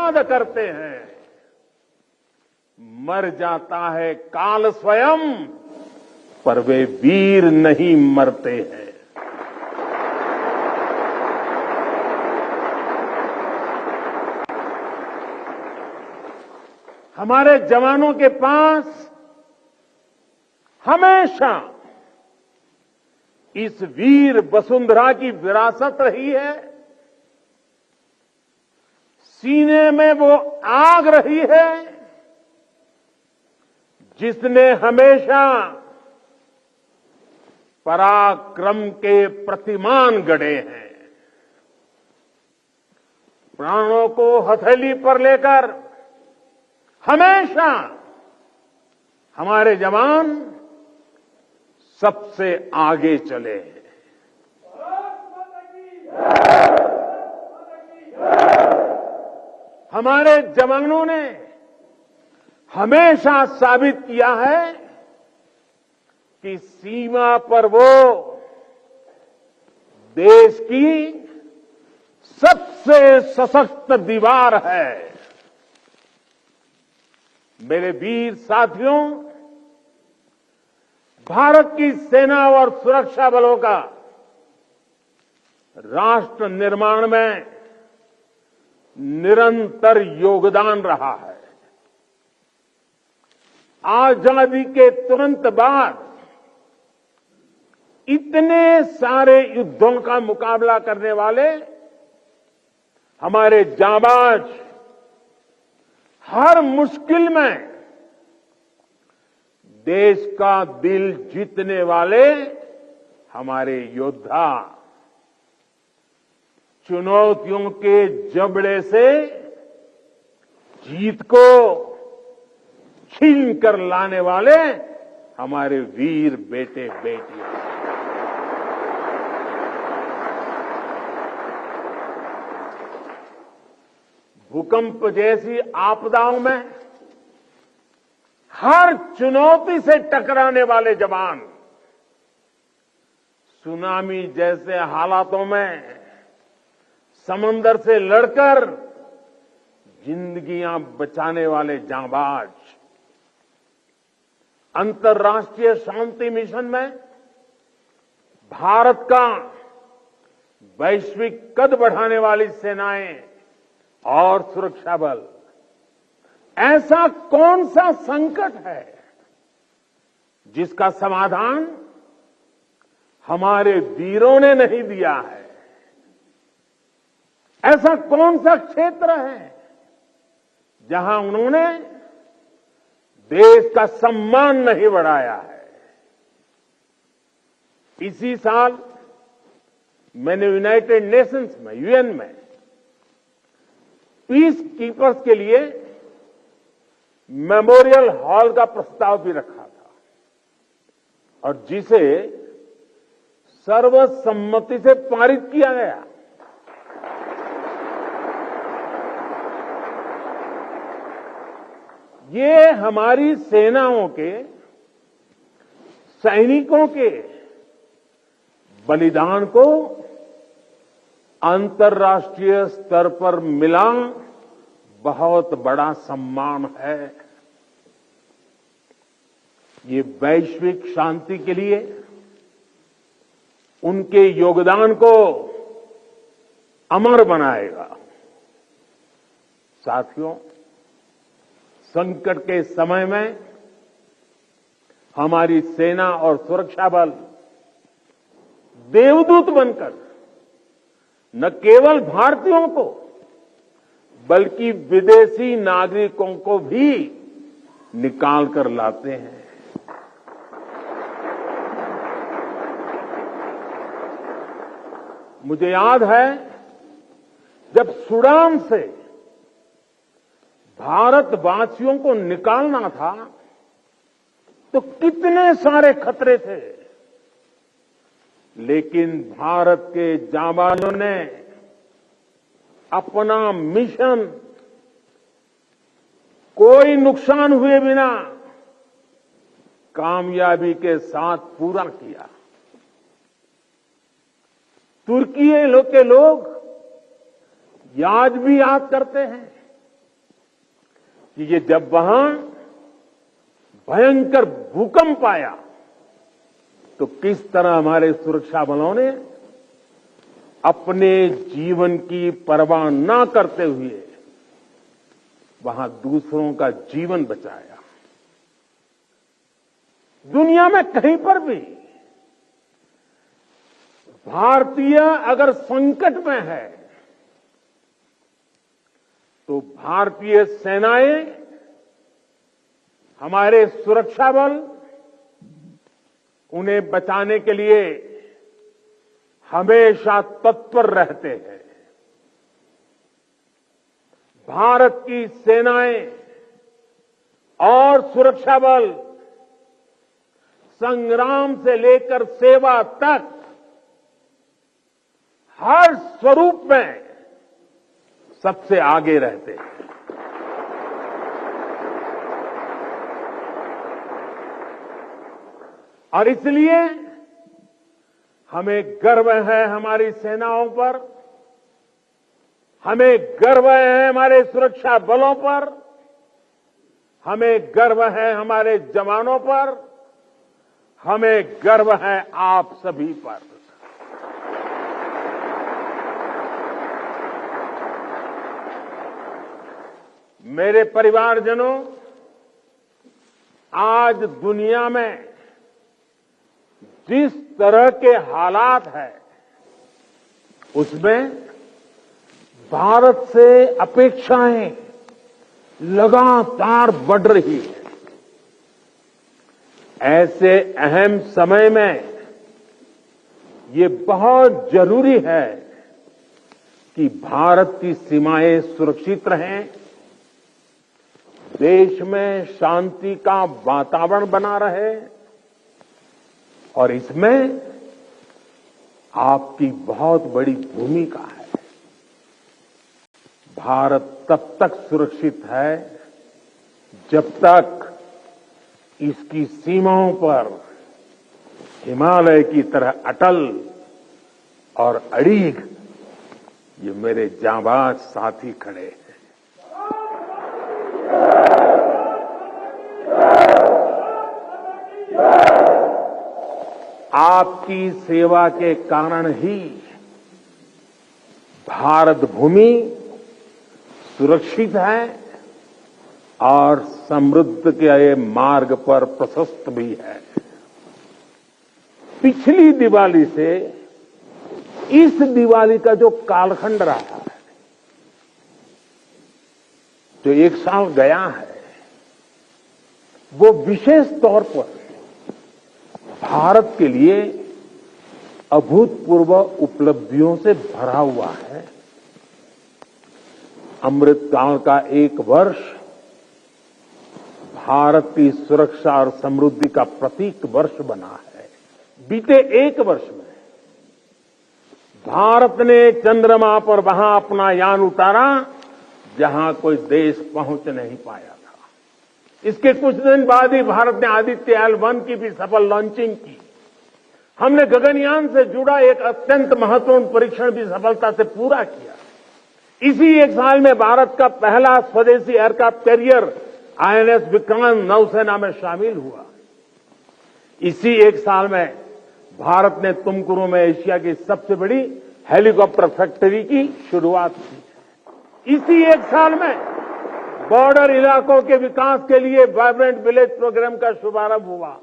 याद करते हैं। मर जाता है काल स्वयं, पर वे वीर नहीं मरते हैं। हमारे जवानों के पास हमेशा इस वीर वसुंधरा की विरासत रही है। सीने में वो आग रही है जिसने हमेशा पराक्रम के प्रतिमान गढ़े हैं। प्राणों को हथेली पर लेकर हमेशा हमारे जवान सबसे आगे चले हैं। हमारे जवानों ने हमेशा साबित किया है कि सीमा पर वो देश की सबसे सशक्त दीवार है। मेरे वीर साथियों, भारत की सेना और सुरक्षा बलों का राष्ट्र निर्माण में निरंतर योगदान रहा है। आजादी के तुरंत बाद इतने सारे युद्धों का मुकाबला करने वाले हमारे जांबाज, हर मुश्किल में देश का दिल जीतने वाले हमारे योद्धा, चुनौतियों के जबड़े से जीत को छीन कर लाने वाले हमारे वीर बेटे बेटियां। भूकंप जैसी आपदाओं में हर चुनौती से टकराने वाले जवान, सुनामी जैसे हालातों में समंदर से लड़कर जिंदगियां बचाने वाले जांबाज, अंतर्राष्ट्रीय शांति मिशन में भारत का वैश्विक कद बढ़ाने वाली सेनाएं और सुरक्षा बल, ऐसा कौन सा संकट है जिसका समाधान हमारे वीरों ने नहीं दिया है? ऐसा कौन सा क्षेत्र है जहां उन्होंने देश का सम्मान नहीं बढ़ाया है? इसी साल मैंने यूनाइटेड नेशंस में, यूएन में पीस कीपर्स के लिए मेमोरियल हॉल का प्रस्ताव भी रखा था और जिसे सर्वसम्मति से पारित किया गया। ये हमारी सेनाओं के, सैनिकों के बलिदान को अंतर्राष्ट्रीय स्तर पर मिला बहुत बड़ा सम्मान है। ये वैश्विक शांति के लिए उनके योगदान को अमर बनाएगा। साथियों, संकट के समय में हमारी सेना और सुरक्षा बल देवदूत बनकर न केवल भारतीयों को बल्कि विदेशी नागरिकों को भी निकाल कर लाते हैं। मुझे याद है जब सूडान से भारतवासियों को निकालना था तो कितने सारे खतरे थे, लेकिन भारत के जांबाजों ने अपना मिशन कोई नुकसान हुए बिना कामयाबी के साथ पूरा किया। तुर्की के लोग आज भी याद करते हैं कि ये जब वहां भयंकर भूकंप आया तो किस तरह हमारे सुरक्षा बलों ने अपने जीवन की परवाह न करते हुए वहां दूसरों का जीवन बचाया। दुनिया में कहीं पर भी भारतीय अगर संकट में है तो भारतीय सेनाएं, हमारे सुरक्षा बल उन्हें बचाने के लिए हमेशा तत्पर रहते हैं। भारत की सेनाएं और सुरक्षा बल संग्राम से लेकर सेवा तक हर स्वरूप में सबसे आगे रहते हैं। और इसलिए हमें गर्व है हमारी सेनाओं पर, हमें गर्व है हमारे सुरक्षा बलों पर, हमें गर्व है हमारे जवानों पर, हमें गर्व है आप सभी पर। मेरे परिवारजनों, आज दुनिया में जिस तरह के हालात हैं उसमें भारत से अपेक्षाएं लगातार बढ़ रही है। ऐसे अहम समय में ये बहुत जरूरी है कि भारत की सीमाएं सुरक्षित रहें, देश में शांति का वातावरण बना रहे, और इसमें आपकी बहुत बड़ी भूमिका है। भारत तब तक सुरक्षित है जब तक इसकी सीमाओं पर हिमालय की तरह अटल और अड़ीग ये मेरे जांबाज साथी खड़े हैं। आपकी सेवा के कारण ही भारत भूमि सुरक्षित है और समृद्ध के मार्ग पर प्रशस्त भी है। पिछली दिवाली से इस दिवाली का जो कालखंड रहा है, जो एक साल गया है, वो विशेष तौर पर भारत के लिए अभूतपूर्व उपलब्धियों से भरा हुआ है। अमृतकाल का एक वर्ष भारत की सुरक्षा और समृद्धि का प्रतीक वर्ष बना है। बीते एक वर्ष में भारत ने चंद्रमा पर वहां अपना यान उतारा जहां कोई देश पहुंच नहीं पाया था। इसके कुछ दिन बाद ही भारत ने आदित्य L1 की भी सफल लॉन्चिंग की। हमने गगनयान से जुड़ा एक अत्यंत महत्वपूर्ण परीक्षण भी सफलता से पूरा किया। इसी एक साल में भारत का पहला स्वदेशी एयरक्राफ्ट कैरियर INS विक्रांत नौसेना में शामिल हुआ। इसी एक साल में भारत ने तुमकुरू में एशिया की सबसे बड़ी हेलीकॉप्टर फैक्ट्री की शुरुआत की। इसी एक साल में बॉर्डर इलाकों के विकास के लिए वाइब्रेंट विलेज प्रोग्राम का शुभारंभ हुआ।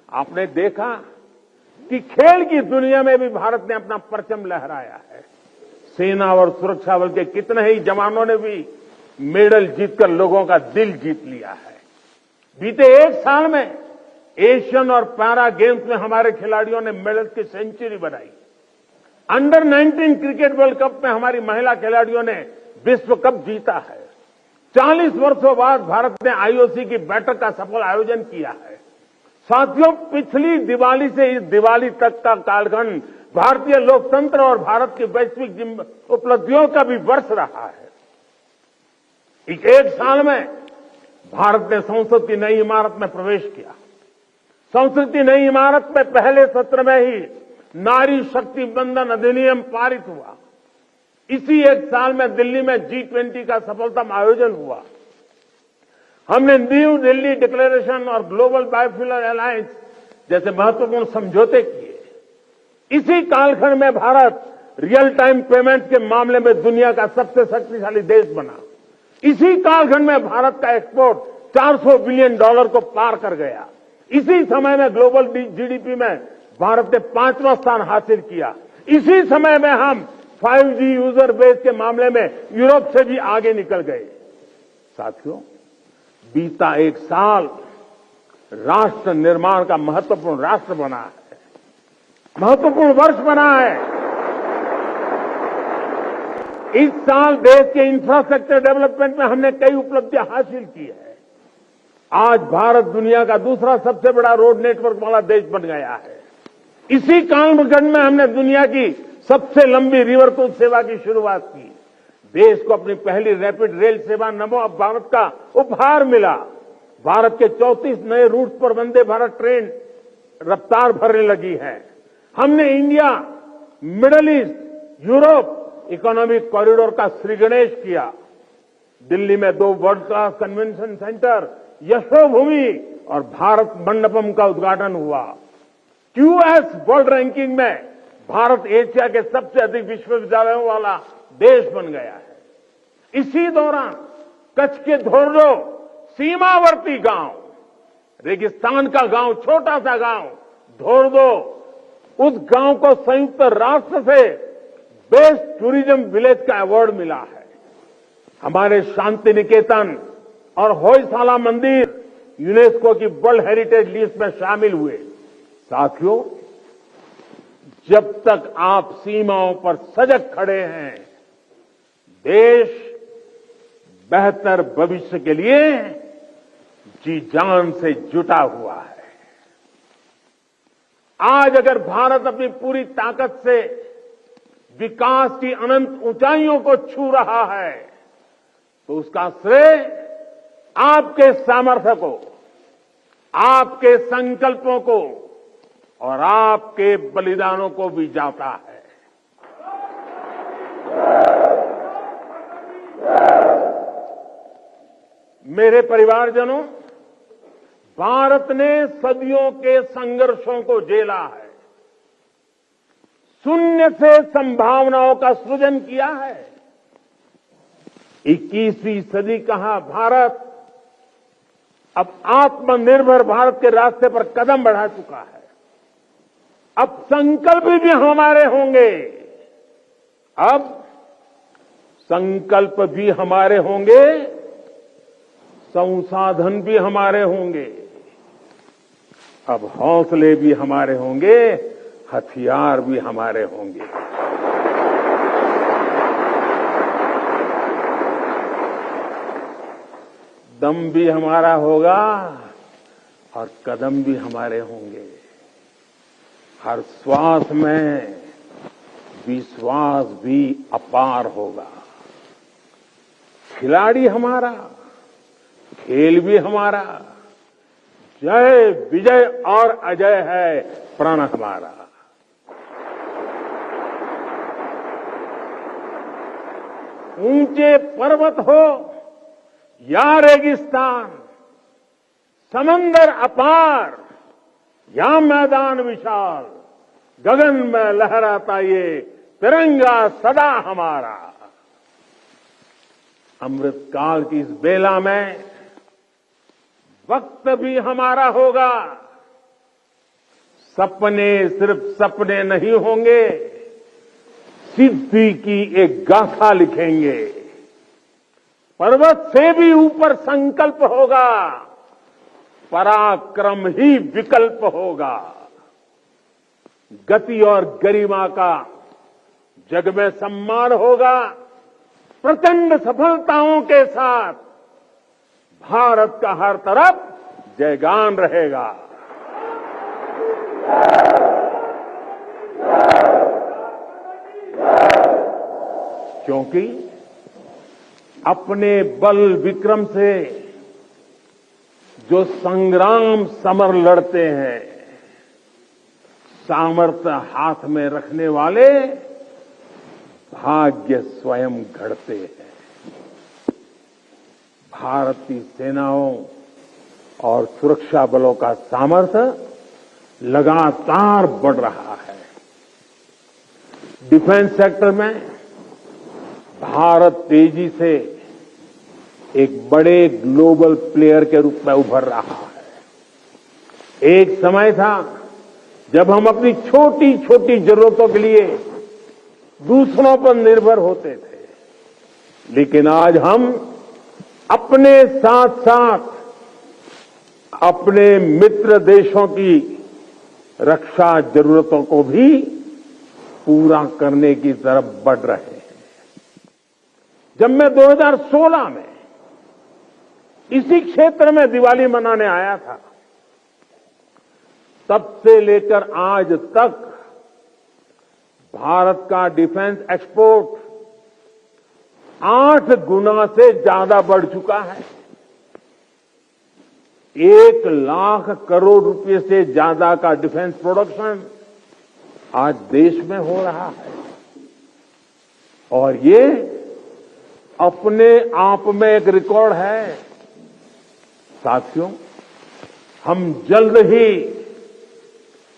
आपने देखा कि खेल की दुनिया में भी भारत ने अपना परचम लहराया है। सेना और सुरक्षा बल के कितने ही जवानों ने भी मेडल जीतकर लोगों का दिल जीत लिया है। बीते एक साल में एशियन और पैरा गेम्स में हमारे खिलाड़ियों ने मेडल की सेंचुरी बनाई। अंडर 19 क्रिकेट वर्ल्ड कप में हमारी महिला खिलाड़ियों ने विश्व कप जीता है। 40 वर्षों बाद भारत ने IOC की बैठक का सफल आयोजन किया है। साथियों, पिछली दिवाली से इस दिवाली तक का कालखंड भारतीय लोकतंत्र और भारत की वैश्विक उपलब्धियों का भी वर्ष रहा है। इस एक साल में भारत ने संसद की नई इमारत में प्रवेश किया। संसद की नई इमारत में पहले सत्र में ही नारी शक्ति बंधन अधिनियम पारित हुआ। इसी एक साल में दिल्ली में G20 का सफलतम आयोजन हुआ। हमने न्यू दिल्ली डिक्लेरेशन और ग्लोबल बायोफ्यूल अलायंस जैसे महत्वपूर्ण समझौते किए। इसी कालखंड में भारत रियल टाइम पेमेंट के मामले में दुनिया का सबसे शक्तिशाली देश बना। इसी कालखंड में भारत का एक्सपोर्ट $400 बिलियन को पार कर गया। इसी समय में ग्लोबल जीडीपी में भारत ने 5वां स्थान हासिल किया। इसी समय में हम 5G यूजर बेस के मामले में यूरोप से भी आगे निकल गए। साथियों, बीता एक साल राष्ट्र निर्माण का महत्वपूर्ण राष्ट्र बना है, महत्वपूर्ण वर्ष बना है। इस साल देश के इंफ्रास्ट्रक्चर डेवलपमेंट में हमने कई उपलब्धियां हासिल की है। आज भारत दुनिया का दूसरा सबसे बड़ा रोड नेटवर्क वाला देश बन गया है। इसी कालखंड में हमने दुनिया की सबसे लंबी रिवर क्रूज सेवा की शुरुआत की। देश को अपनी पहली रैपिड रेल सेवा नमो भारत का उपहार मिला। भारत के 34 नए रूट पर वंदे भारत ट्रेन रफ्तार भरने लगी है। हमने India, middle east, Europe economic corridor का श्रीगणेश किया। दिल्ली में 2 world class convention centre, Yashobhoomi और भारत मंडपम का उद्घाटन हुआ। क्यूएस वर्ल्ड रैंकिंग में भारत एशिया के सबसे अधिक विश्वविद्यालयों वाला देश बन गया है। इसी दौरान कच्छ के धोर्डो सीमावर्ती गांव, रेगिस्तान का गांव, छोटा सा गांव धोर्डो, उस गांव को संयुक्त राष्ट्र से बेस्ट टूरिज्म विलेज का अवार्ड मिला है। हमारे शांति निकेतन और होयसाला मंदिर यूनेस्को की वर्ल्ड हेरिटेज लिस्ट में शामिल हुए। साथियों, जब तक आप सीमाओं पर सजग खड़े हैं, देश बेहतर भविष्य के लिए जी जान से जुटा हुआ है। आज अगर भारत अपनी पूरी ताकत से विकास की अनंत ऊंचाइयों को छू रहा है, तो उसका श्रेय आपके सामर्थ्य को, आपके संकल्पों को और आपके बलिदानों को भी जाता है। मेरे परिवारजनों, भारत ने सदियों के संघर्षों को झेला है, शून्य से संभावनाओं का सृजन किया है। 21वीं सदी का भारत अब आत्मनिर्भर भारत के रास्ते पर कदम बढ़ा चुका है। अब संकल्प भी हमारे होंगे, अब संकल्प भी हमारे होंगे, संसाधन भी हमारे होंगे, अब हौसले भी हमारे होंगे, हथियार भी हमारे होंगे। दम भी हमारा होगा और कदम भी हमारे होंगे। हर श्वास में विश्वास भी अपार होगा। खिलाड़ी हमारा, खेल भी हमारा, जय विजय और अजय है प्रण हमारा। ऊंचे पर्वत हो या रेगिस्तान, समंदर अपार या मैदान विशाल, गगन में लहराता ये तिरंगा सदा हमारा। अमृतकाल की इस बेला में वक्त भी हमारा होगा। सपने सिर्फ सपने नहीं होंगे, सिद्धि की एक गाथा लिखेंगे। पर्वत से भी ऊपर संकल्प होगा, पराक्रम ही विकल्प होगा। गति और गरिमा का जग में सम्मान होगा। प्रचंड सफलताओं के साथ भारत का हर तरफ जयगान रहेगा। क्योंकि अपने बल विक्रम से जो संग्राम समर लड़ते हैं, सामर्थ्य हाथ में रखने वाले भाग्य स्वयं घड़ते हैं। भारतीय सेनाओं और सुरक्षा बलों का सामर्थ्य लगातार बढ़ रहा है। डिफेंस सेक्टर में भारत तेजी से एक बड़े ग्लोबल प्लेयर के रूप में उभर रहा है। एक समय था जब हम अपनी छोटी छोटी जरूरतों के लिए दूसरों पर निर्भर होते थे, लेकिन आज हम अपने साथ साथ अपने मित्र देशों की रक्षा जरूरतों को भी पूरा करने की तरफ बढ़ रहे हैं। जब मैं 2016 में इसी क्षेत्र में दिवाली मनाने आया था, तब से लेकर आज तक भारत का डिफेंस एक्सपोर्ट 8 गुना से ज्यादा बढ़ चुका है। 1 लाख करोड़ रुपए से ज्यादा का डिफेंस प्रोडक्शन आज देश में हो रहा है, और ये अपने आप में एक रिकॉर्ड है। साथियों, हम जल्द ही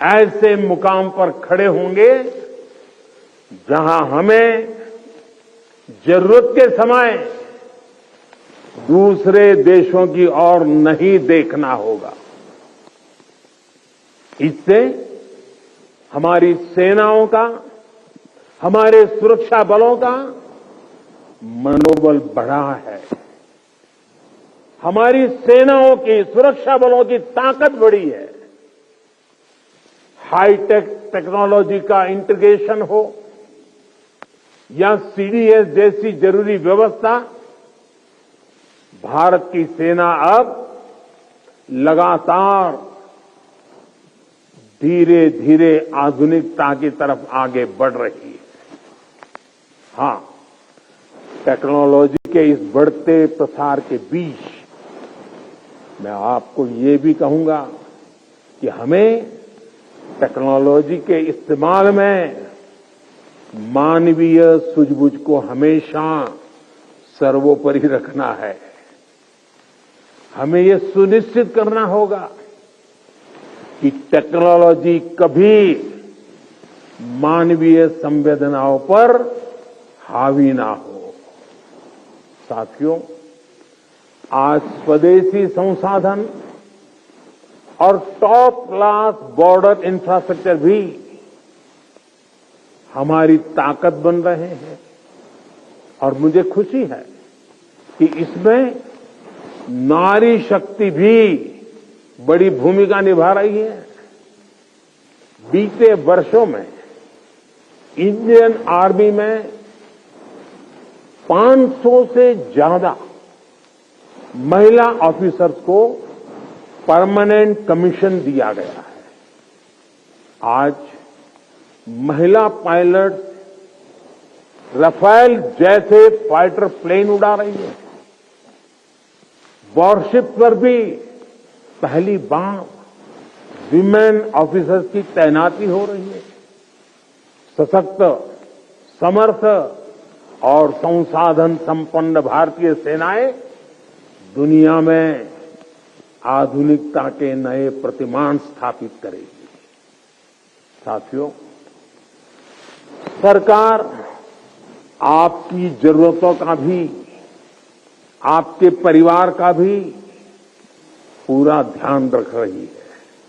ऐसे मुकाम पर खड़े होंगे जहां हमें जरूरत के समय दूसरे देशों की ओर नहीं देखना होगा। इससे हमारी सेनाओं का, हमारे सुरक्षा बलों का मनोबल बढ़ा है। हमारी सेनाओं की, सुरक्षा बलों की ताकत बढ़ी है। हाईटेक टेक्नोलॉजी का इंटीग्रेशन हो या सीडीएस जैसी जरूरी व्यवस्था, भारत की सेना अब लगातार धीरे धीरे आधुनिकता की तरफ आगे बढ़ रही है। हां, टेक्नोलॉजी के इस बढ़ते प्रसार के बीच मैं आपको ये भी कहूंगा कि हमें टेक्नोलॉजी के इस्तेमाल में मानवीय सूझबूझ को हमेशा सर्वोपरि रखना है। हमें यह सुनिश्चित करना होगा कि टेक्नोलॉजी कभी मानवीय संवेदनाओं पर हावी ना हो। साथियों, आज स्वदेशी संसाधन और टॉप क्लास बॉर्डर इंफ्रास्ट्रक्चर भी हमारी ताकत बन रहे हैं, और मुझे खुशी है कि इसमें नारी शक्ति भी बड़ी भूमिका निभा रही है। बीते वर्षों में इंडियन आर्मी में 500 से ज्यादा महिला ऑफिसर्स को परमानेंट कमीशन दिया गया है। आज महिला पायलट राफेल जैसे फाइटर प्लेन उड़ा रही है। वॉरशिप पर भी पहली बार विमेन ऑफिसर्स की तैनाती हो रही है। सशक्त, समर्थ और संसाधन संपन्न भारतीय सेनाएं दुनिया में आधुनिकता के नए प्रतिमान स्थापित करेगी। साथियों, सरकार आपकी जरूरतों का भी, आपके परिवार का भी पूरा ध्यान रख रही है।